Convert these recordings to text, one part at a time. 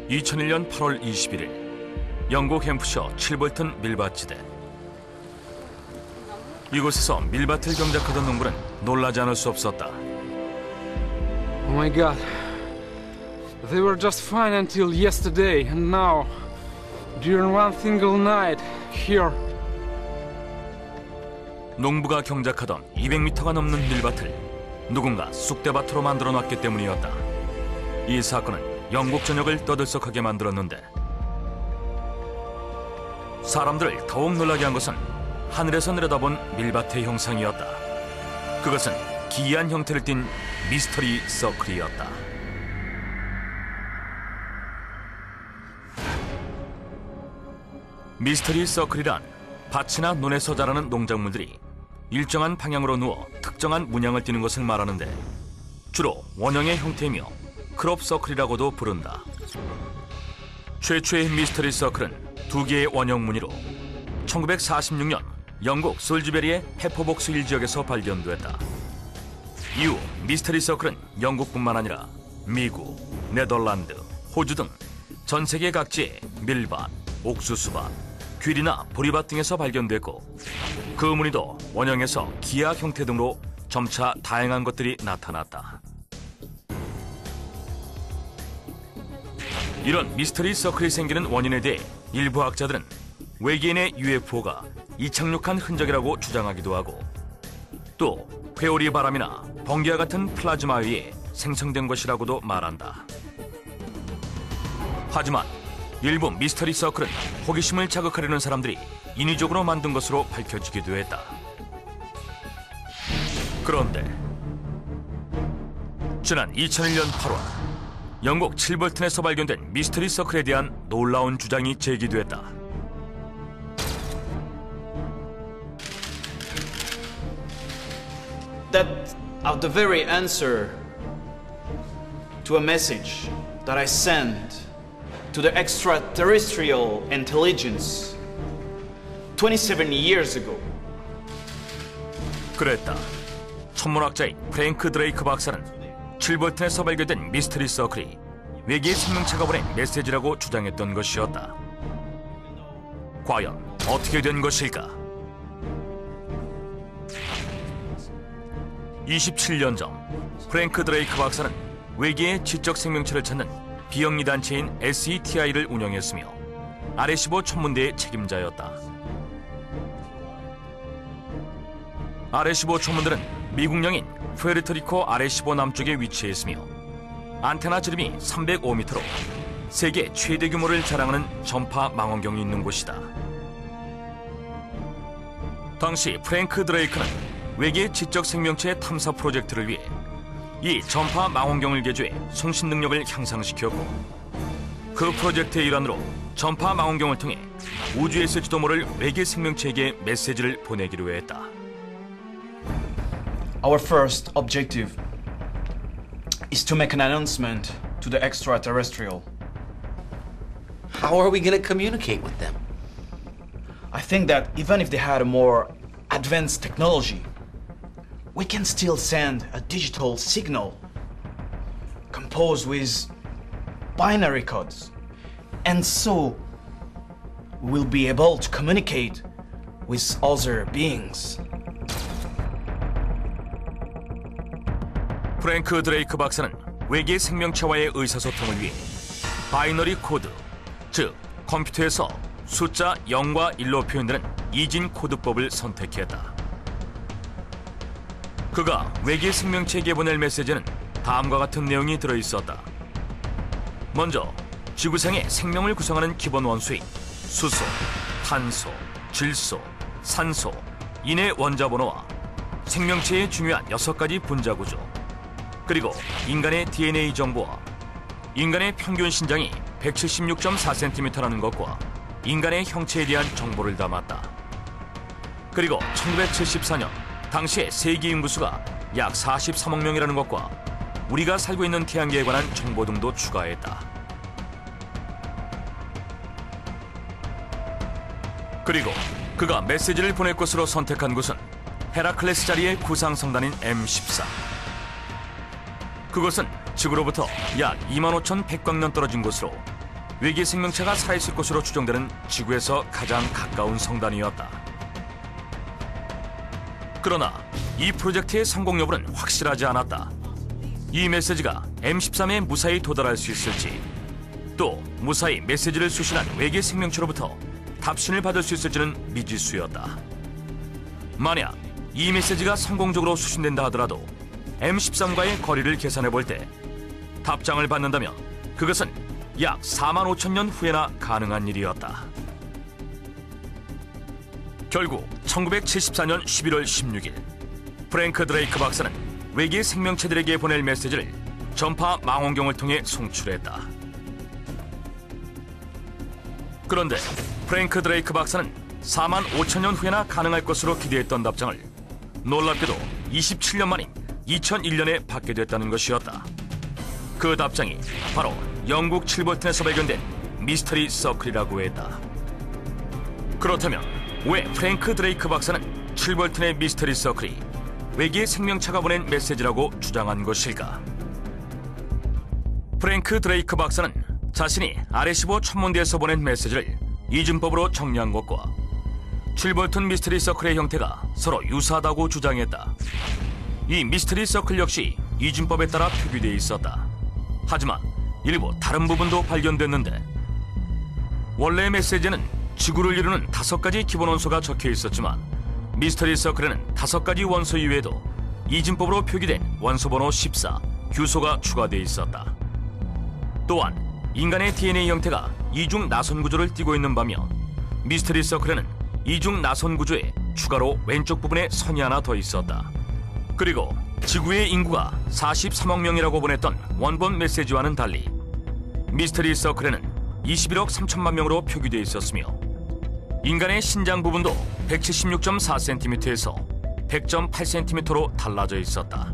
2001년 8월 21일 영국 햄프셔 7볼튼 밀밭지대. 이곳에서 밀밭을 경작하던 농부는 놀라지 않을 수 없었다. Oh my God. They were just fine until yesterday, and now, during one single night, here. 농부가 경작하던 200m가 넘는 밀밭을 누군가 쑥대밭으로 만들어놨기 때문이었다. 이 사건은 영국 전역을 떠들썩하게 만들었는데, 사람들을 더욱 놀라게 한 것은 하늘에서 내려다본 밀밭의 형상이었다. 그것은 기이한 형태를 띤 미스터리 서클이었다. 미스터리 서클이란 밭이나 논에서 자라는 농작물들이 일정한 방향으로 누워 특정한 문양을 띠는 것을 말하는데, 주로 원형의 형태이며 크롭 서클이라고도 부른다. 최초의 미스터리 서클은 두 개의 원형 무늬로 1946년 영국 솔즈베리의 페퍼복스 힐 지역에서 발견됐다. 이후 미스터리 서클은 영국뿐만 아니라 미국, 네덜란드, 호주 등 전 세계 각지의 밀밭, 옥수수밭, 귀리나 보리밭 등에서 발견됐고, 그 무늬도 원형에서 기하 형태 등으로 점차 다양한 것들이 나타났다. 이런 미스터리 서클이 생기는 원인에 대해 일부 학자들은 외계인의 UFO가 이착륙한 흔적이라고 주장하기도 하고, 또 회오리 바람이나 번개와 같은 플라즈마에 의해 생성된 것이라고도 말한다. 하지만 일부 미스터리 서클은 호기심을 자극하려는 사람들이 인위적으로 만든 것으로 밝혀지기도 했다. 그런데 지난 2001년 8월 영국 7볼튼에서 발견된 미스터리 서클에 대한 놀라운 주장이 제기됐다. That of the very answer to a message that I sent to the extraterrestrial intelligence 27 years ago. 그랬다. 천문학자인 프랭크 드레이크 박사는 7볼튼에서 발견된 미스터리 서클이 외계 생명체가 보낸 메시지라고 주장했던 것이었다. 과연 어떻게 된 것일까? 27년 전 프랭크 드레이크 박사는 외계의 지적 생명체를 찾는 비영리 단체인 SETI를 운영했으며 아레시보 천문대의 책임자였다. 아레시보 천문대는 미국령인 푸에르토리코 아레시보 남쪽에 위치해 있으며 안테나 지름이 305m로 세계 최대 규모를 자랑하는 전파 망원경이 있는 곳이다. 당시 프랭크 드레이크는 외계 지적 생명체 탐사 프로젝트를 위해 이 전파 망원경을 개조해 송신 능력을 향상시켰고, 그 프로젝트의 일환으로 전파 망원경을 통해 우주에 있을지도 모를 외계 생명체에게 메시지를 보내기로 했다. Our first objective is to make an announcement to the extraterrestrial. How are we going to communicate with them? I think that even if they had a more advanced technology, we can still send a digital signal composed with binary codes. And so we'll be able to communicate with other beings. 프랭크 드레이크 박사는 외계 생명체와의 의사소통을 위해 바이너리 코드, 즉 컴퓨터에서 숫자 0과 1로 표현되는 이진 코드법을 선택했다. 그가 외계 생명체에게 보낼 메시지는 다음과 같은 내용이 들어있었다. 먼저 지구상의 생명을 구성하는 기본 원소인 수소, 탄소, 질소, 산소, 인의 원자번호와 생명체의 중요한 6가지 분자구조, 그리고 인간의 DNA 정보와 인간의 평균 신장이 176.4cm라는 것과 인간의 형체에 대한 정보를 담았다. 그리고 1974년 당시의 세계 인구수가 약 43억 명이라는 것과 우리가 살고 있는 태양계에 관한 정보 등도 추가했다. 그리고 그가 메시지를 보낼 곳으로 선택한 곳은 헤라클레스 자리의 구상성단인 M14. 그곳은 지구로부터 약 25,100광년 떨어진 곳으로 외계 생명체가 살아있을 것으로 추정되는 지구에서 가장 가까운 성단이었다. 그러나 이 프로젝트의 성공 여부는 확실하지 않았다. 이 메시지가 M13에 무사히 도달할 수 있을지, 또 무사히 메시지를 수신한 외계 생명체로부터 답신을 받을 수 있을지는 미지수였다. 만약 이 메시지가 성공적으로 수신된다 하더라도 M13과의 거리를 계산해 볼 때 답장을 받는다면 그것은 약 4만 5천 년 후에나 가능한 일이었다. 결국 1974년 11월 16일 프랭크 드레이크 박사는 외계 생명체들에게 보낼 메시지를 전파 망원경을 통해 송출했다. 그런데 프랭크 드레이크 박사는 4만 5천 년 후에나 가능할 것으로 기대했던 답장을 놀랍게도 27년 만인 2001년에 받게 됐다는 것이었다. 그 답장이 바로 영국 칠버튼에서 발견된 미스터리 서클이라고 했다. 그렇다면 왜 프랭크 드레이크 박사는 칠버튼의 미스터리 서클이 외계 생명체가 보낸 메시지라고 주장한 것일까? 프랭크 드레이크 박사는 자신이 아레시보 천문대에서 보낸 메시지를 이준법으로 정리한 것과 칠버튼 미스터리 서클의 형태가 서로 유사하다고 주장했다. 이 미스터리 서클 역시 이준법에 따라 표기되어 있었다. 하지만 일부 다른 부분도 발견됐는데, 원래 메시지에는 지구를 이루는 5가지 기본 원소가 적혀 있었지만 미스터리 서클에는 5가지 원소 이외에도 이진법으로 표기된 원소 번호 14, 규소가 추가되어 있었다. 또한 인간의 DNA 형태가 이중 나선 구조를 띠고 있는 반면 미스터리 서클에는 이중 나선 구조에 추가로 왼쪽 부분에 선이 하나 더 있었다. 그리고 지구의 인구가 43억 명이라고 보냈던 원본 메시지와는 달리 미스터리 서클에는 21억 3천만 명으로 표기되어 있었으며 인간의 신장 부분도 176.4cm에서 100.8cm로 달라져 있었다.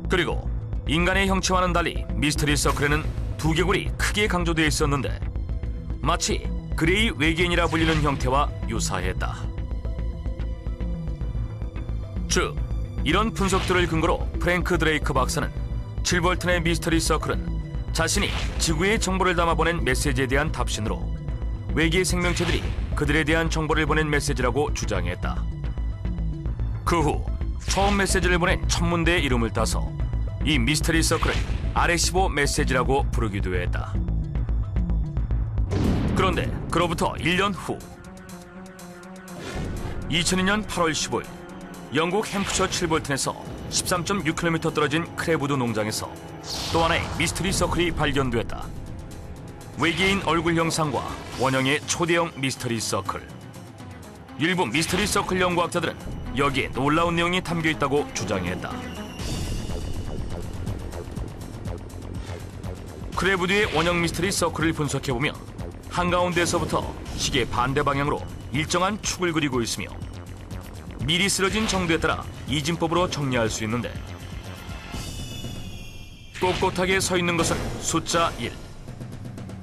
그리고 인간의 형체와는 달리 미스터리 서클에는 두개골이 크게 강조되어 있었는데 마치 그레이 외계인이라 불리는 형태와 유사했다. 즉, 이런 분석들을 근거로 프랭크 드레이크 박사는 칠버튼의 미스터리 서클은 자신이 지구의 정보를 담아 보낸 메시지에 대한 답신으로 외계 생명체들이 그들에 대한 정보를 보낸 메시지라고 주장했다. 그 후 처음 메시지를 보낸 천문대의 이름을 따서 이 미스터리 서클을 아레시보 메시지라고 부르기도 했다. 그런데 그로부터 1년 후 2002년 8월 15일 영국 햄프셔 칠버튼에서 13.6km 떨어진 크레브드 농장에서 또 하나의 미스터리 서클이 발견됐다. 외계인 얼굴 형상과 원형의 초대형 미스터리 서클. 일부 미스터리 서클 연구학자들은 여기에 놀라운 내용이 담겨 있다고 주장했다. 크레브드의 원형 미스터리 서클을 분석해보면 한가운데에서부터 시계 반대 방향으로 일정한 축을 그리고 있으며 미리 쓰러진 정도에 따라 이진법으로 정리할 수 있는데, 꼿꼿하게 서 있는 것은 숫자 1,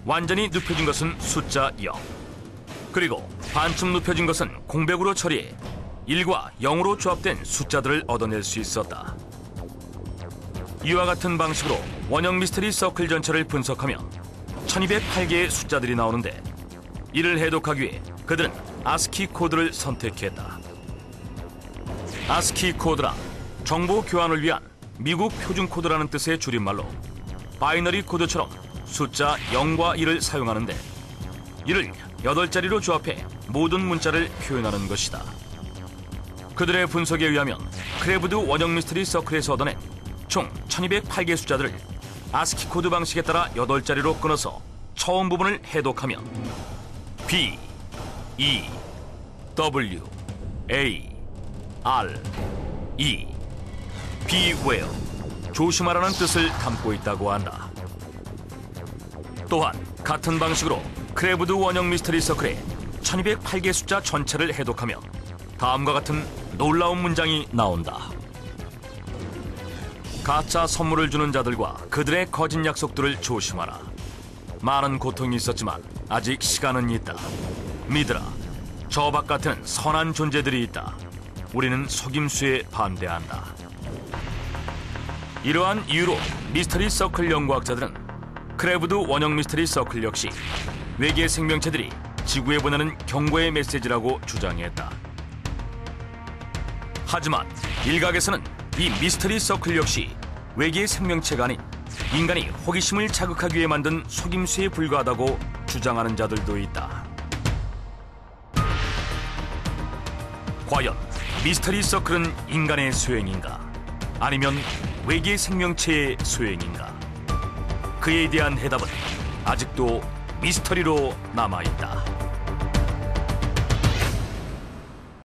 완전히 눕혀진 것은 숫자 0, 그리고 반쯤 눕혀진 것은 공백으로 처리해 1과 0으로 조합된 숫자들을 얻어낼 수 있었다. 이와 같은 방식으로 원형 미스터리 서클 전체를 분석하면 1208개의 숫자들이 나오는데, 이를 해독하기 위해 그들은 아스키 코드를 선택했다. 아스키 코드란 정보 교환을 위한 미국 표준 코드라는 뜻의 줄임말로 바이너리 코드처럼 숫자 0과 1을 사용하는데, 이를 8자리로 조합해 모든 문자를 표현하는 것이다. 그들의 분석에 의하면 크레브드 원형 미스터리 서클에서 얻어낸 총 1208개 숫자들을 아스키 코드 방식에 따라 8자리로 끊어서 처음 부분을 해독하면 B, E, W, A, R, E, Beware, 조심하라는 뜻을 담고 있다고 한다. 또한 같은 방식으로 크레브드 원형 미스터리 서클의 1208개 숫자 전체를 해독하면 다음과 같은 놀라운 문장이 나온다. 가짜 선물을 주는 자들과 그들의 거짓 약속들을 조심하라. 많은 고통이 있었지만 아직 시간은 있다. 믿으라. 저 바깥에는 선한 존재들이 있다. 우리는 속임수에 반대한다. 이러한 이유로 미스터리 서클 연구학자들은 크래브드 원형 미스터리 서클 역시 외계 생명체들이 지구에 보내는 경고의 메시지라고 주장했다. 하지만 일각에서는 이 미스터리 서클 역시 외계 생명체가 아닌 인간이 호기심을 자극하기 위해 만든 속임수에 불과하다고 주장하는 자들도 있다. 과연 미스터리 서클은 인간의 소행인가? 아니면 외계 생명체의 소행인가? 그에 대한 해답은 아직도 미스터리로 남아있다.